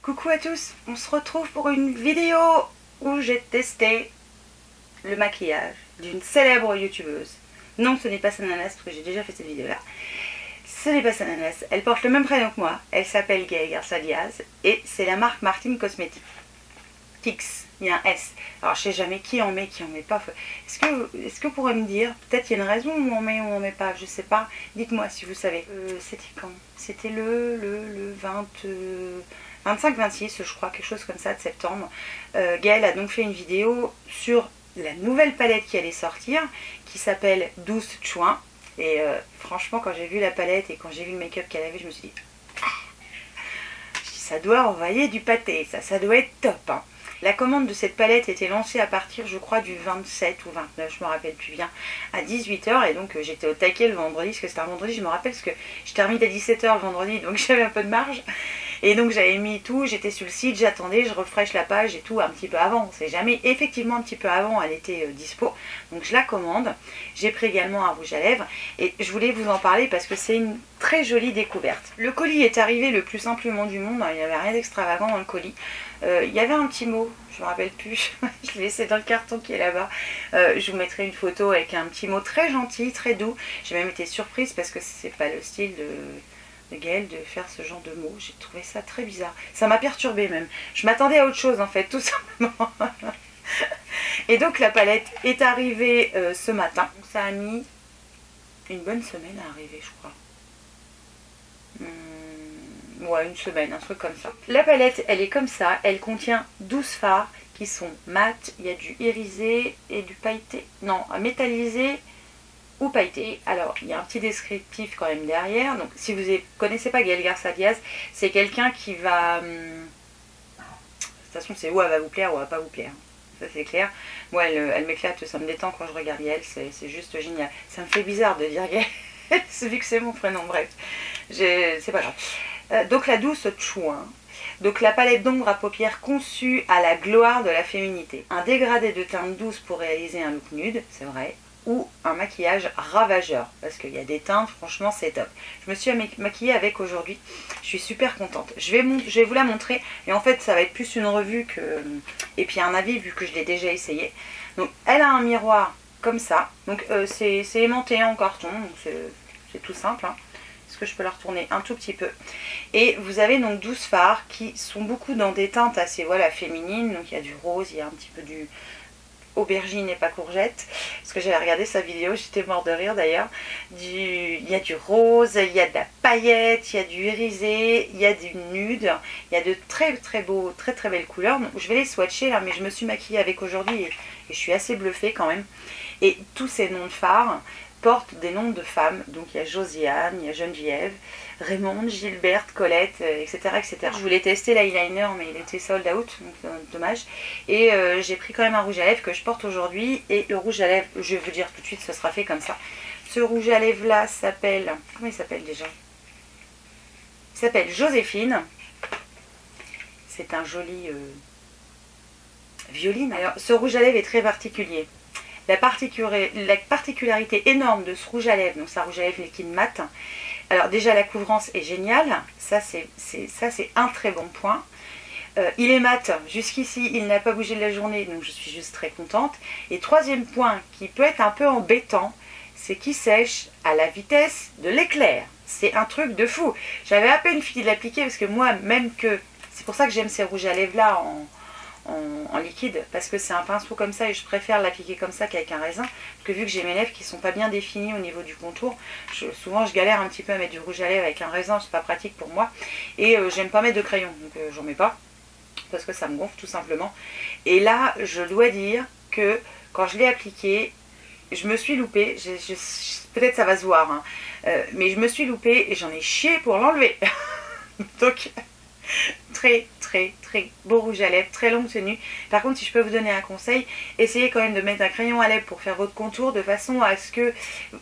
Coucou à tous, on se retrouve pour une vidéo où j'ai testé le maquillage d'une célèbre youtubeuse. Non, ce n'est pas Sananas parce que j'ai déjà fait cette vidéo là. Ce n'est pas Sananas, elle porte le même prénom que moi, elle s'appelle Gaëlle Garcia Diaz et c'est la marque Martin Cosmetics. Tix, il y a un S. Alors je sais jamais qui en met pas. Est-ce que vous pourrez me dire, peut-être il y a une raison où on met ou on met pas, je sais pas. Dites-moi si vous savez. C'était quand? C'était le 25-26, je crois, quelque chose comme ça, de septembre. Gaëlle a donc fait une vidéo sur la nouvelle palette qui allait sortir, qui s'appelle Douce Chouin. Et franchement, quand j'ai vu la palette et quand j'ai vu le make-up qu'elle avait, je me suis dit, ça doit envoyer du pâté, ça doit être top, hein. La commande de cette palette était lancée à partir, je crois, du 27 ou 29, je me rappelle plus bien, à 18 h. Et donc j'étais au taquet le vendredi, parce que c'était un vendredi, je me rappelle, parce que je termine à 17 h le vendredi, donc j'avais un peu de marge. Et donc j'avais mis tout, j'étais sur le site, j'attendais, je refresh la page et tout un petit peu avant. On sait jamais, effectivement un petit peu avant, elle était dispo. Donc je la commande. J'ai pris également un rouge à lèvres. Et je voulais vous en parler parce que c'est une très jolie découverte. Le colis est arrivé le plus simplement du monde, il n'y avait rien d'extravagant dans le colis. Il y avait un petit mot, je me rappelle plus, je l'ai laissé dans le carton qui est là-bas. Je vous mettrai une photo avec un petit mot très gentil, très doux. J'ai même été surprise parce que c'est pas le style de Gaëlle de faire ce genre de mots. J'ai trouvé ça très bizarre. Ça m'a perturbée même. Je m'attendais à autre chose en fait, tout simplement. Et donc la palette est arrivée ce matin. Donc, ça a mis une bonne semaine à arriver, je crois. Ouais, une semaine, un truc comme ça. La palette, elle est comme ça. Elle contient 12 fards qui sont mat. Il y a du irisé et du pailleté. Non, métallisé ou pailleté. Alors, il y a un petit descriptif quand même derrière. Donc, si vous ne connaissez pas Gaëlle Garcia Diaz, c'est quelqu'un qui va... De toute façon, c'est où elle va vous plaire ou elle va pas vous plaire. Ça, c'est clair. Moi, elle m'éclate, ça me détend quand je regarde Gaëlle. C'est juste génial. Ça me fait bizarre de dire Gaëlle, vu que c'est mon prénom. Bref, c'est pas grave. Donc la douce Chouin, donc la palette d'ombre à paupières conçue à la gloire de la féminité. Un dégradé de teinte douce pour réaliser un look nude, c'est vrai, ou un maquillage ravageur, parce qu'il y a des teintes, franchement c'est top. Je me suis maquillée avec aujourd'hui, je suis super contente. Je vais vous la montrer, et en fait ça va être plus une revue que... et puis un avis vu que je l'ai déjà essayé. Donc elle a un miroir comme ça, donc c'est aimanté en carton, donc c'est tout simple, hein. Est-ce que je peux la retourner un tout petit peu? Et vous avez donc 12 fards qui sont beaucoup dans des teintes assez féminines. Donc il y a du rose, il y a un petit peu du aubergine et pas courgette. Parce que j'avais regardé sa vidéo, j'étais morte de rire d'ailleurs. Il y a du rose, il y a de la paillette, il y a du irisé, il y a du nude. Il y a de très très beaux, très très belles couleurs. Donc, je vais les swatcher là, mais je me suis maquillée avec aujourd'hui et je suis assez bluffée quand même. Et tous ces noms de fards portent des noms de femmes, donc il y a Josiane, il y a Geneviève, Raymonde, Gilberte, Colette, etc., etc. Je voulais tester l'eyeliner mais il était sold out, donc dommage. Et j'ai pris quand même un rouge à lèvres que je porte aujourd'hui. Et le rouge à lèvres, je vais vous dire tout de suite, ce sera fait comme ça. Ce rouge à lèvres là s'appelle... Comment il s'appelle déjà? Il s'appelle Joséphine. C'est un joli violine. Alors ce rouge à lèvres est très particulier. La particularité énorme de ce rouge à lèvres, donc c'est un rouge à lèvres liquide mat. Alors déjà la couvrance est géniale, ça c'est un très bon point. Il est mat jusqu'ici, il n'a pas bougé de la journée, donc je suis juste très contente. Et troisième point qui peut être un peu embêtant, c'est qu'il sèche à la vitesse de l'éclair. C'est un truc de fou. J'avais à peine fini de l'appliquer parce que moi, même que... C'est pour ça que j'aime ces rouges à lèvres là en liquide, parce que c'est un pinceau comme ça et je préfère l'appliquer comme ça qu'avec un raisin, parce que vu que j'ai mes lèvres qui sont pas bien définies au niveau du contour, souvent je galère un petit peu à mettre du rouge à lèvres avec un raisin, c'est pas pratique pour moi, et j'aime pas mettre de crayon, donc j'en mets pas, parce que ça me gonfle tout simplement. Et là, je dois dire que quand je l'ai appliqué, je me suis loupée, peut-être ça va se voir, hein, mais je me suis loupée et j'en ai chié pour l'enlever. Donc... très très très beau rouge à lèvres, très longue tenue. Par contre, si je peux vous donner un conseil, essayez quand même de mettre un crayon à lèvres pour faire votre contour de façon à ce que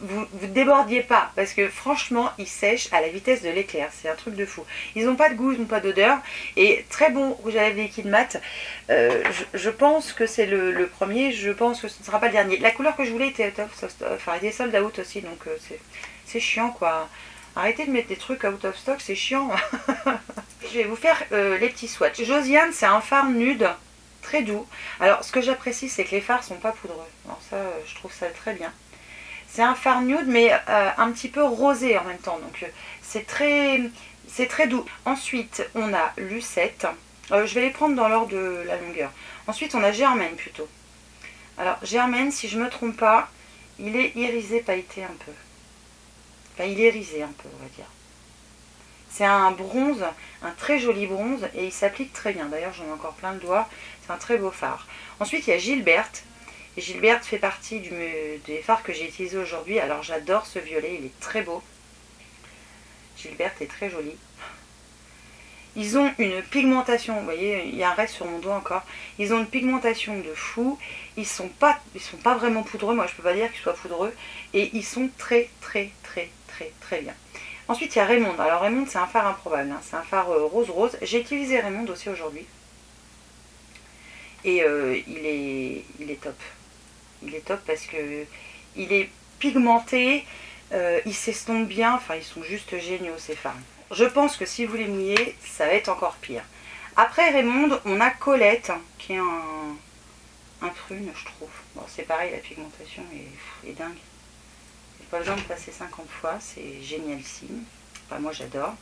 vous débordiez pas, parce que franchement il sèche à la vitesse de l'éclair, c'est un truc de fou. Ils n'ont pas de goût, ils n'ont pas d'odeur, et très bon rouge à lèvres liquide mat. Je pense que c'est le premier, je pense que ce ne sera pas le dernier. La couleur que je voulais était était sold out aussi, donc c'est chiant quoi. Arrêtez de mettre des trucs out of stock, c'est chiant. Je vais vous faire les petits swatchs. Josiane, c'est un fard nude très doux. Alors ce que j'apprécie, c'est que les fards sont pas poudreux. Alors ça, je trouve ça très bien. C'est un fard nude mais un petit peu rosé en même temps. Donc c'est très doux. Ensuite, on a Lucette. Je vais les prendre dans l'ordre de la longueur. Ensuite, on a Germaine plutôt. Alors Germaine, si je me trompe pas, il est irisé pailleté un peu. Enfin, il est irisé un peu, on va dire. C'est un bronze, un très joli bronze et il s'applique très bien. D'ailleurs, j'en ai encore plein le doigt. C'est un très beau fard. Ensuite, il y a Gilberte. Et Gilberte fait partie des fards que j'ai utilisés aujourd'hui. Alors, j'adore ce violet, il est très beau. Gilberte est très jolie. Ils ont une pigmentation, vous voyez, il y a un reste sur mon doigt encore. Ils ont une pigmentation de fou. Ils sont pas vraiment poudreux. Moi, je peux pas dire qu'ils soient poudreux. Et ils sont très bien. Ensuite, il y a Raymonde. Alors, Raymonde, c'est un fard improbable. Hein. C'est un fard rose-rose. J'ai utilisé Raymonde aussi aujourd'hui. Et il est top. Il est top parce que il est pigmenté. Il s'estompe bien. Enfin, ils sont juste géniaux, ces fards. Je pense que si vous les mouillez, ça va être encore pire. Après Raymonde, on a Colette, qui est un prune, je trouve. Bon, c'est pareil, la pigmentation est dingue. Pas besoin de passer 50 fois, c'est génialissime. Enfin, moi j'adore.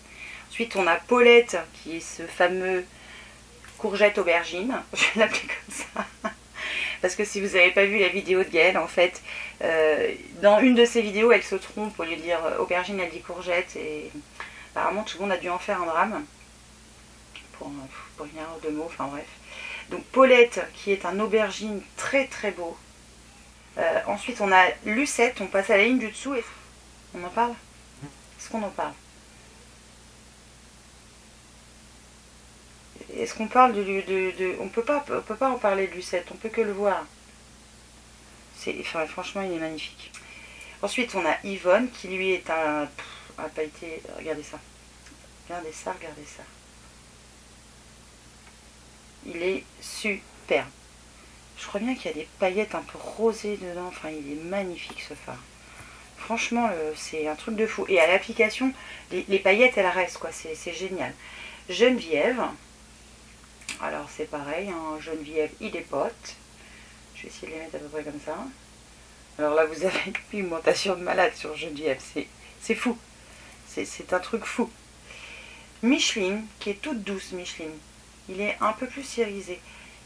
Ensuite on a Paulette qui est ce fameux courgette aubergine, je vais l'appeler comme ça. Parce que si vous n'avez pas vu la vidéo de Gaëlle, en fait, dans une de ses vidéos elle se trompe, au lieu de dire aubergine elle dit courgette et apparemment tout le monde a dû en faire un drame. Pour une erreur de mots, enfin bref. Donc Paulette qui est un aubergine très beau. Ensuite on a Lucette, on passe à la ligne du dessous et on en parle. Est-ce qu'on en parle? Est-ce qu'on parle on peut pas en parler de Lucette, on peut que le voir. Enfin, franchement il est magnifique. Ensuite on a Yvonne qui lui est un pailleté. Regardez ça. Regardez ça. Il est superbe. Je crois bien qu'il y a des paillettes un peu rosées dedans. Enfin, il est magnifique ce fard. Franchement, c'est un truc de fou. Et à l'application, les paillettes, elles restent, quoi. C'est génial. Geneviève. Alors, c'est pareil. Hein, Geneviève, il est pote. Je vais essayer de les mettre à peu près comme ça. Alors là, vous avez une pigmentation de malade sur Geneviève. C'est fou. C'est un truc fou. Micheline, qui est toute douce, Micheline. Il est un peu plus irisé.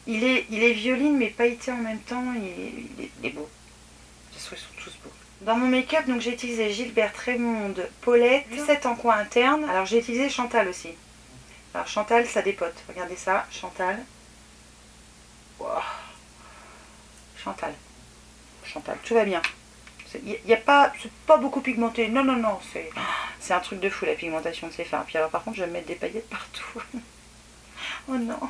Il est violine mais pailleté en même temps, il est beau. Ils sont tous beaux. Dans mon make-up, donc j'ai utilisé Gilberte, Raymonde, Paulette, Lucette en coin interne. Alors j'ai utilisé Chantal aussi. Alors Chantal, ça dépote. Regardez ça, Chantal. Wow. Chantal, tout va bien. C'est pas beaucoup pigmenté. Non, c'est un truc de fou la pigmentation de ces fards. Puis alors par contre, je vais me mettre des paillettes partout. Oh non.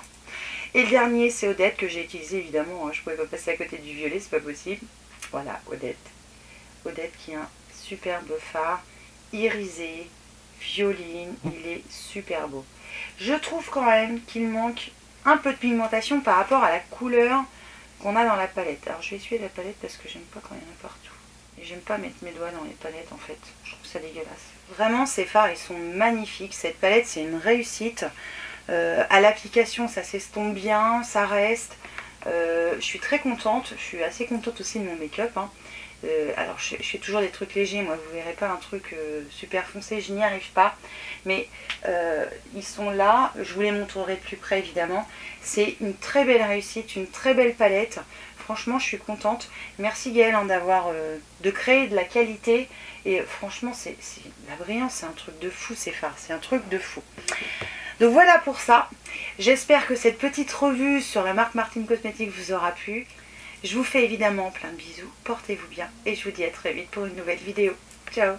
Et le dernier, c'est Odette, que j'ai utilisé évidemment. Hein. Je ne pouvais pas passer à côté du violet, c'est pas possible. Voilà, Odette. Odette qui a un superbe fard, irisé, violine. Il est super beau. Je trouve quand même qu'il manque un peu de pigmentation par rapport à la couleur qu'on a dans la palette. Alors je vais essuyer la palette parce que j'aime pas quand il y en a partout. Et j'aime pas mettre mes doigts dans les palettes en fait. Je trouve ça dégueulasse. Vraiment, ces fards, ils sont magnifiques. Cette palette, c'est une réussite. À l'application ça s'estompe bien, ça reste. Je suis très contente, je suis assez contente aussi de mon make-up. Hein. Alors je fais toujours des trucs légers, moi vous verrez pas un truc super foncé, je n'y arrive pas. Mais ils sont là, je vous les montrerai de plus près évidemment. C'est une très belle réussite, une très belle palette. Franchement je suis contente. Merci Gaëlle hein, de créer de la qualité. Et franchement c'est la brillance, c'est un truc de fou ces fards, c'est un truc de fou. Donc voilà pour ça. J'espère que cette petite revue sur la marque Martine Cosmetics vous aura plu. Je vous fais évidemment plein de bisous. Portez-vous bien et je vous dis à très vite pour une nouvelle vidéo. Ciao!